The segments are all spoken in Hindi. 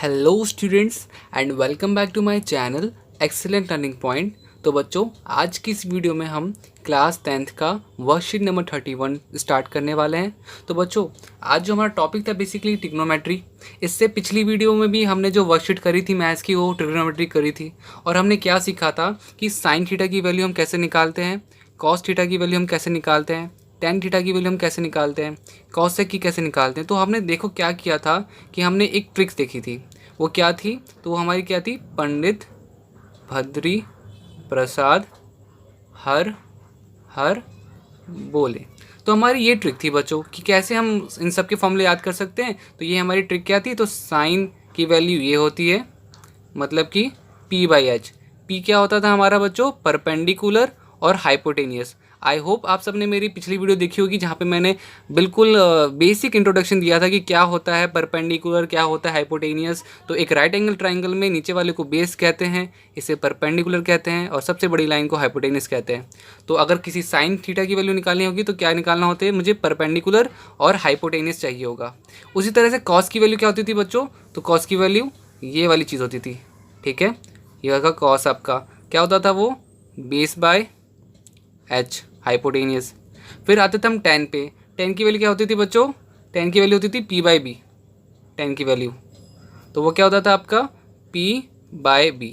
Hello students and welcome back to my channel excellent learning point. तो बच्चों, आज की इस वीडियो में हम क्लास 10th का वर्कशीट नंबर 31 स्टार्ट करने वाले हैं। तो बच्चों, आज जो हमारा टॉपिक था बेसिकली ट्रिग्नोमेट्री। इससे पिछली वीडियो में भी हमने जो वर्कशीट करी थी मैथ्स की, वो ट्रिग्नोमेट्री करी थी। और हमने क्या सीखा था कि साइन थीटा की वैल्यू हम कैसे निकालते हैं, कॉस थीटा की वैल्यू हम कैसे निकालते हैं, टेन थीटा की वैल्यू हम कैसे निकालते हैं, कॉसेक की कैसे निकालते हैं। तो हमने देखो क्या किया था कि हमने एक ट्रिक्स देखी थी। वो क्या थी? तो वो हमारी क्या थी? पंडित भद्री प्रसाद हर हर बोले। तो हमारी ये ट्रिक थी बच्चों कि कैसे हम इन सब के फॉर्मूले याद कर सकते हैं। तो ये हमारी ट्रिक क्या थी? तो साइन की वैल्यू ये होती है, मतलब कि p/h। p क्या होता था हमारा बच्चों? परपेंडिकुलर और हाइपोटेनियस। आई होप आप सबने मेरी पिछली वीडियो देखी होगी जहाँ पे मैंने बिल्कुल बेसिक इंट्रोडक्शन दिया था कि क्या होता है परपेंडिकुलर, क्या होता है हाइपोटेनियस। तो एक राइट एंगल ट्राइंगल में नीचे वाले को बेस कहते हैं, इसे परपेंडिकुलर कहते हैं, और सबसे बड़ी लाइन को हाइपोटेनियस कहते हैं। तो अगर किसी साइन थीटा की वैल्यू निकालनी होगी तो क्या निकालना होता है? मुझे परपेंडिकुलर और हाइपोटेनियस चाहिए होगा। उसी तरह से कॉस की वैल्यू क्या होती थी बच्चों? तो कॉस की वैल्यू ये वाली चीज़ होती थी, ठीक है। ये का कॉस आपका क्या होता था? वो बेस बाय एच, हाइपोटेनियस। फिर आते थे हम टेन पे। टेन की वैल्यू क्या होती थी बच्चों? टेन की वैल्यू होती थी p/b। टेन की वैल्यू तो वो क्या होता था आपका? p/b।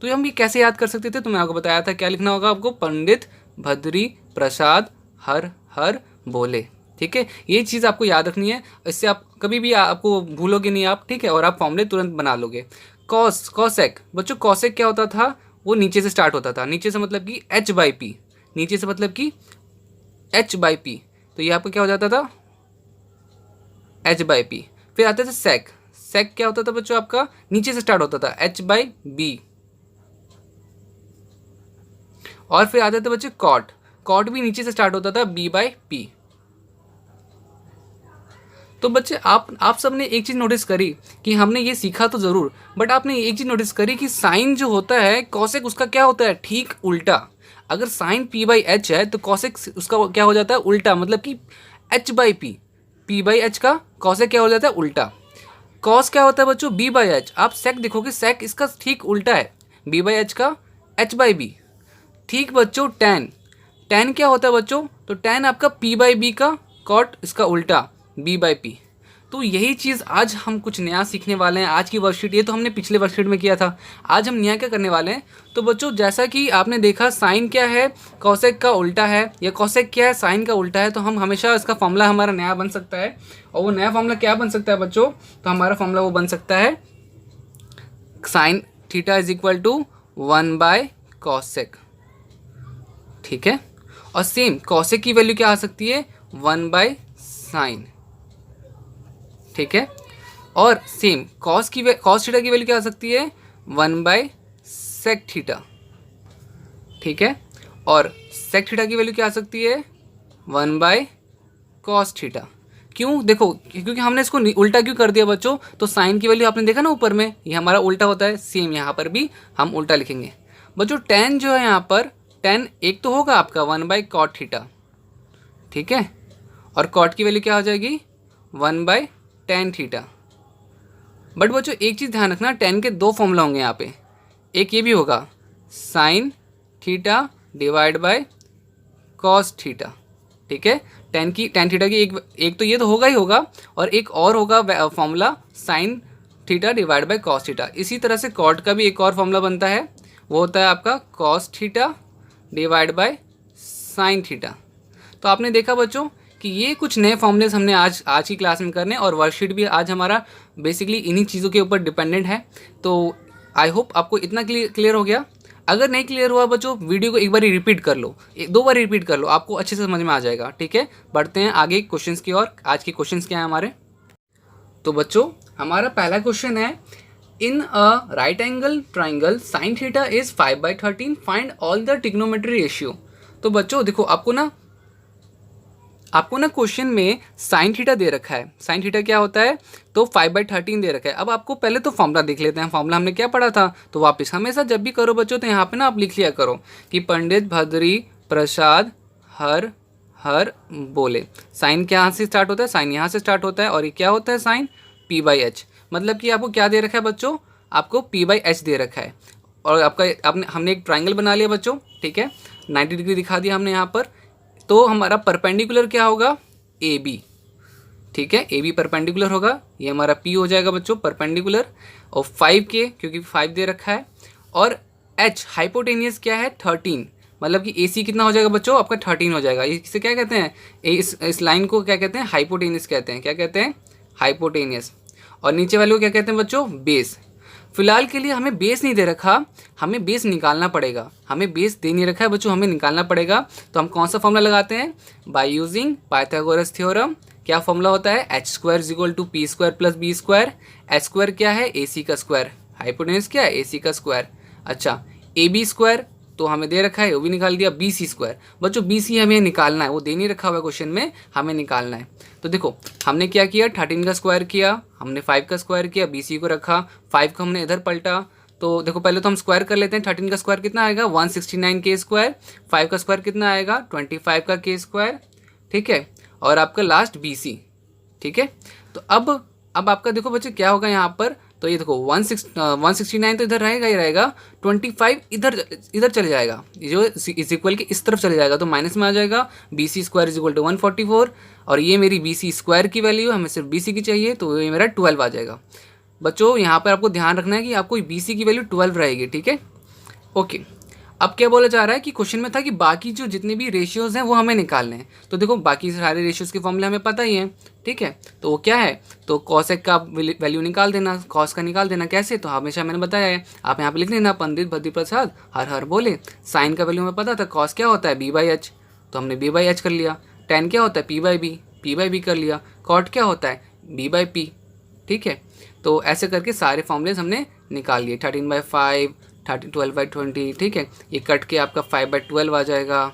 तो हम ये कैसे याद कर सकते थे? तो मैं आपको बताया था क्या लिखना होगा आपको? पंडित भद्री प्रसाद हर हर बोले, ठीक है। ये चीज़ आपको याद रखनी है, इससे आप कभी भी आपको भूलोगे नहीं आप, ठीक है। और आप फॉर्मूले तुरंत बना लोगे। कॉसेक बच्चों, कॉसेक क्या होता था? वो नीचे से स्टार्ट होता था। नीचे से मतलब कि h/p, नीचे से मतलब कि h/p। तो ये आपका क्या हो जाता था? h/p। फिर आते थे सेक। सेक क्या होता था बच्चों आपका? नीचे से स्टार्ट होता था, h/b। और फिर आते थे बच्चे कॉट। कॉट भी नीचे से स्टार्ट होता था, b/p। तो बच्चे आप सब ने एक चीज़ नोटिस करी कि हमने ये सीखा तो ज़रूर, बट आपने एक चीज़ नोटिस करी कि साइन जो होता है कॉसेक उसका क्या होता है? ठीक उल्टा। अगर साइन p/h है तो कॉसेक उसका क्या हो जाता है? उल्टा, मतलब कि h/p। p/h का कॉसेक क्या हो जाता है? उल्टा। कॉस क्या होता है बच्चों? b/h। आप सेक देखोगे, सेक इसका ठीक उल्टा है, b/h का h/b। ठीक बच्चों, टेन। टेन क्या होता है बच्चों? तो टेन आपका p/b का कॉट इसका उल्टा, b/p। तो यही चीज़ आज हम कुछ नया सीखने वाले हैं। आज की वर्कशीट, ये तो हमने पिछले वर्कशीट में किया था, आज हम नया क्या करने वाले हैं? तो बच्चों, जैसा कि आपने देखा साइन क्या है? कॉसेक का उल्टा है, या कॉसेक क्या है? साइन का उल्टा है। तो हम हमेशा इसका फॉर्मूला हमारा नया बन सकता है। और वो नया फॉर्मूला क्या बन सकता है बच्चों? तो हमारा फॉर्मूला वो बन सकता है sine theta is equal to 1/कॉसेक, ठीक है। और सेम कॉसेक की वैल्यू क्या आ सकती है? 1/साइन, ठीक है। और सेम कॉस थीटा की वैल्यू क्या आ सकती है? 1/सेक थीटा, ठीक है। और सेक थीटा की वैल्यू क्या आ सकती है? 1/कॉस थीटा। क्यों? देखो, क्योंकि हमने इसको उल्टा क्यों कर दिया बच्चों? तो साइन की वैल्यू आपने देखा ना ऊपर में, ये हमारा उल्टा होता है। सेम यहाँ पर भी हम उल्टा लिखेंगे बच्चों। टेन जो है यहाँ पर, टेन एक तो होगा आपका 1/कॉट थीटा, ठीक है। और कॉट की वैल्यू क्या हो जाएगी? 1/टेन थीटा। बट बच्चों एक चीज़ ध्यान रखना, टेन के दो फॉर्मूला होंगे यहाँ पे। एक ये भी होगा sine theta divide by cos theta, ठीक है। टेन थीटा की एक तो ये तो होगा ही होगा, और एक और होगा formula sine theta divide by cos theta. इसी तरह से कॉट का भी एक और फॉर्मूला बनता है, वो होता है आपका cos theta divide by sine theta. तो आपने देखा बच्चों कि ये कुछ नए फॉर्मूलेस हमने आज की क्लास में करने, और वर्कशीट भी आज हमारा बेसिकली इन्हीं चीज़ों के ऊपर डिपेंडेंट है। तो आई होप आपको इतना क्लियर हो गया। अगर नहीं क्लियर हुआ बच्चों, वीडियो को एक बार रिपीट कर लो, दो बार रिपीट कर लो, आपको अच्छे से समझ में आ जाएगा, ठीक है। बढ़ते हैं आगे क्वेश्चंस की ओर। आज के क्वेश्चंस क्या हैं हमारे? तो बच्चों, हमारा पहला क्वेश्चन है, in a right angle triangle sine theta is 5/13, find all the trigonometry ratio. तो बच्चों देखो, आपको ना क्वेश्चन में साइन थीटा दे रखा है। साइन थीटा क्या होता है? तो 5/13 दे रखा है। अब आपको पहले तो फॉर्मूला देख लेते हैं। फॉर्मूला हमने क्या पढ़ा था? तो वापस हमेशा जब भी करो बच्चों, तो यहाँ पे ना आप लिख लिया करो कि पंडित भद्री प्रसाद हर हर बोले। साइन क्या यहाँ से स्टार्ट होता है? साइन यहाँ से स्टार्ट होता है, और ये क्या होता है? Sign p/h। मतलब कि आपको क्या दे रखा है बच्चों, आपको P/H दे रखा है। और आपका हमने एक ट्राइंगल बना लिया बच्चों, ठीक है, 90 डिग्री दिखा दिया हमने यहाँ पर। तो हमारा परपेंडिकुलर क्या होगा, AB, ठीक है, AB परपेंडिकुलर होगा, ये हमारा P हो जाएगा बच्चों परपेंडिकुलर। और 5K क्योंकि 5 दे रखा है। और H हाइपोटेनियस क्या है 13, मतलब कि AC कितना हो जाएगा बच्चों, आपका 13 हो जाएगा। इसे क्या कहते हैं, इस लाइन को क्या कहते हैं, हाइपोटेनियस कहते हैं। क्या कहते हैं, हाइपोटेनियस। और नीचे वाले को क्या कहते हैं बच्चों, बेस। फिलहाल के लिए हमें बेस नहीं दे रखा, हमें बेस निकालना पड़ेगा। हमें बेस दे नहीं रखा है बच्चों, हमें निकालना पड़ेगा। तो हम कौन सा फॉर्मूला लगाते हैं, बाय यूजिंग पाइथागोरस थ्योरम। क्या फॉर्मूला होता है, h² = p² + b²। h² क्या है, AC का स्क्वायर, हाइपोटेनियस क्या है, AC का स्क्वायर। अच्छा, AB² तो हमें दे रखा है, वो भी निकाल दिया। BC² बच्चों, BC हमें निकालना है, वो दे नहीं रखा हुआ है क्वेश्चन में, हमें निकालना है। तो देखो हमने क्या किया, 13 का स्क्वायर किया, हमने 5 का स्क्वायर किया, BC को रखा, 5 को हमने इधर पलटा। तो देखो पहले तो हम स्क्वायर कर लेते हैं। 13 का स्क्वायर कितना आएगा, 169K²। 5 का स्क्वायर कितना आएगा, 25 का K², ठीक है। और आपका लास्ट BC, ठीक है। तो अब आपका देखो बच्चे क्या होगा यहाँ पर, तो ये देखो 169 तो इधर रहेगा ही रहेगा, 25 इधर चले जाएगा, जो इज इक्वल के इस तरफ चले जाएगा, तो माइनस में आ जाएगा। BC² = 144, और ये मेरी BC² की वैल्यू, हमें सिर्फ BC की चाहिए, तो ये मेरा 12 आ जाएगा। बच्चों यहाँ पर आपको ध्यान रखना है कि आपको BC की वैल्यू 12 रहेगी, ठीक है, ओके। अब क्या बोला जा रहा है कि क्वेश्चन में था कि बाकी जो जितने भी रेशियोज़ हैं वो हमें निकालने हैं। तो देखो बाकी सारे रेशियोज़ के फॉर्मूले हमें पता ही हैं, ठीक है। तो वो क्या है, तो कॉसेक का वैल्यू निकाल देना, कॉस का निकाल देना। कैसे, तो हमेशा मैंने बताया है, आप यहाँ पे लिख लेना, पंडित भद्री प्रसाद हर हर बोले। साइन का वैल्यू हमें पता था, कॉस क्या होता है, B/H, तो हमने B/H कर लिया। टेन क्या होता है, P/B, P/B कर लिया। कॉट क्या होता है, B/P, ठीक है। तो ऐसे करके सारे फॉर्मूलेज हमने निकाल लिए। 13/5, 12/20, ठीक है। ये कट के आपका 5/12 आ जाएगा,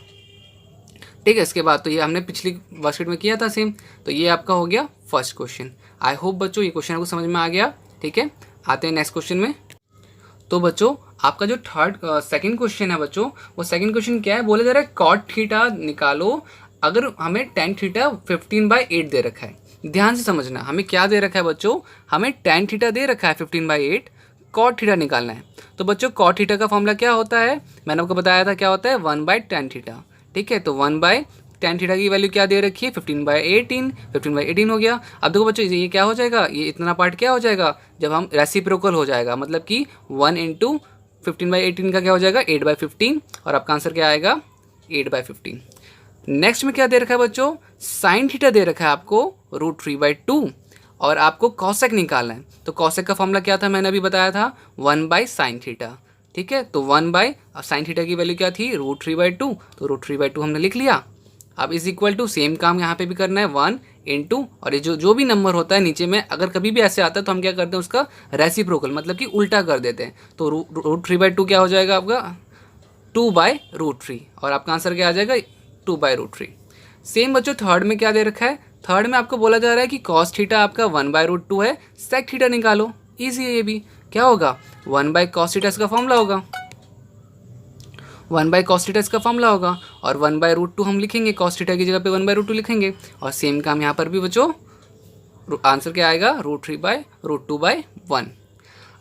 ठीक है। इसके बाद तो ये हमने पिछली वर्कशीट में किया था सेम। तो ये आपका हो गया फर्स्ट क्वेश्चन। आई होप बच्चों ये क्वेश्चन आपको समझ में आ गया, ठीक है। आते हैं नेक्स्ट क्वेश्चन में। तो बच्चों आपका जो सेकंड क्वेश्चन है बच्चों, वो सेकंड क्वेश्चन क्या है, बोले जा रहा है कॉट थीटा निकालो अगर हमें tan थीटा 15/8 दे रखा है। ध्यान से समझना, हमें क्या दे रखा है बच्चों, हमें tan थीटा दे रखा है 15/8, कॉट थीटा निकालना है। तो बच्चों कॉट थीटा का फॉर्मूला क्या होता है, मैंने आपको बताया था क्या होता है, 1/tan थीटा, ठीक है। तो 1/tan थीटा की वैल्यू क्या दे रखी है, 15/18 हो गया। अब देखो बच्चों ये क्या हो जाएगा, ये इतना पार्ट क्या हो जाएगा, जब हम रेसिप्रोकल हो जाएगा, मतलब कि 1 × 15/18 का क्या हो जाएगा, 8/15, और आपका आंसर क्या आएगा, 8/15। नेक्स्ट में क्या दे रखा है बच्चों, साइन थीटा दे रखा है आपको √3/2, और आपको कॉसेक निकालना है। तो कॉसेक का फॉर्मूला क्या था, मैंने अभी बताया था, 1/sin थीटा, ठीक है। तो 1/sin थीटा की वैल्यू क्या थी, √3/2, तो √3/2 हमने लिख लिया। अब इज इक्वल टू सेम काम यहाँ पे भी करना है, 1 × और ये जो भी नंबर होता है नीचे में, अगर कभी भी ऐसे आता है तो हम क्या करते हैं, उसका रेसिप्रोकल मतलब कि उल्टा कर देते हैं। तो √3/2 क्या हो जाएगा आपका, 2/√3, और आपका आंसर क्या आ जाएगा, 2/√3। सेम बच्चों थर्ड में क्या दे रखा है, थर्ड में आपको बोला जा रहा है कि कॉस थीटा आपका 1/√2 है, सेक थीटा निकालो। ईजी है ये भी, क्या होगा, 1/cos थीटा इसका फॉर्मूला होगा, 1/cos थीटा इसका फॉर्मूला होगा, और 1/√2 हम लिखेंगे, cos थीटा की जगह पे 1/√2 लिखेंगे। और सेम काम यहाँ पर भी बच्चों, आंसर क्या आएगा, √3/√2/1।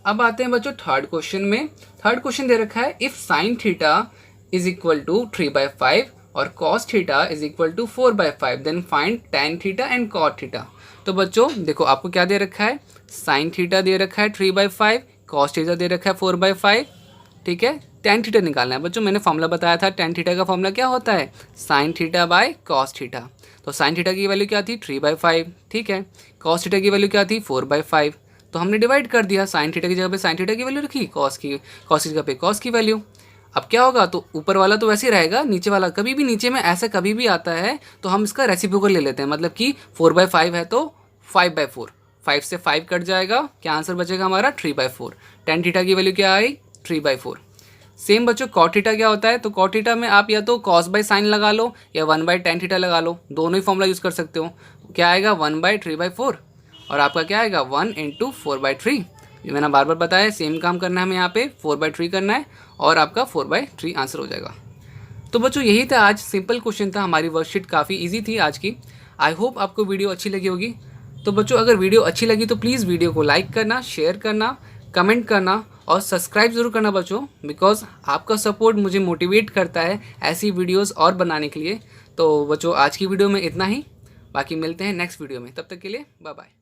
अब आते हैं बच्चों थर्ड क्वेश्चन में। थर्ड क्वेश्चन दे रखा है, if sine theta is equal to 3/5 और cos theta is equal to 4/5, then find tan theta and cot theta. तो बच्चों देखो आपको क्या दे रखा है, साइन थीटा दे रखा है 3/5, cos थीटा दे रखा है 4/5, ठीक है। tan थीटा निकालना है बच्चों, मैंने फॉर्मूला बताया था, tan थीटा का फॉर्मूला क्या होता है, sine theta by cos theta. तो साइन थीटा की वैल्यू क्या थी, 3/5, ठीक है। cos थीटा की वैल्यू क्या थी, 4/5। तो हमने डिवाइड कर दिया, साइन थीटा की जगह पे साइन थीटा की वैल्यू रखी, cos की जगह पे cos की वैल्यू। अब क्या होगा, तो ऊपर वाला तो वैसे ही रहेगा, नीचे वाला कभी भी नीचे में ऐसा कभी भी आता है तो हम इसका रेसिप्रोकल ले लेते हैं, मतलब कि 4/5 है तो 5/4, 5 से 5 कट जाएगा, क्या आंसर बचेगा हमारा, 3/4। tan थीटा की वैल्यू क्या आई, 3/4। सेम बच्चों cot थीटा क्या होता है, तो cot थीटा में आप या तो cos/sin लगा लो या 1/tan थीटा लगा लो, दोनों ही फॉर्मूला यूज़ कर सकते हो। क्या आएगा, 1/3/4, और आपका क्या आएगा, 1 × 4/3। ये मैंने बार बार बताया, सेम काम करना है हमें यहाँ पे, 4/3 करना है, और आपका 4/3 आंसर हो जाएगा। तो बच्चों यही था आज, सिंपल क्वेश्चन था, हमारी वर्कशीट काफ़ी इजी थी आज की। आई होप आपको वीडियो अच्छी लगी होगी। तो बच्चों अगर वीडियो अच्छी लगी तो प्लीज़ वीडियो को लाइक करना, शेयर करना, कमेंट करना और सब्सक्राइब ज़रूर करना बच्चों, बिकॉज आपका सपोर्ट मुझे मोटिवेट करता है ऐसी वीडियोस और बनाने के लिए। तो बच्चों आज की वीडियो में इतना ही, बाकी मिलते हैं नेक्स्ट वीडियो में, तब तक के लिए बाय बाय।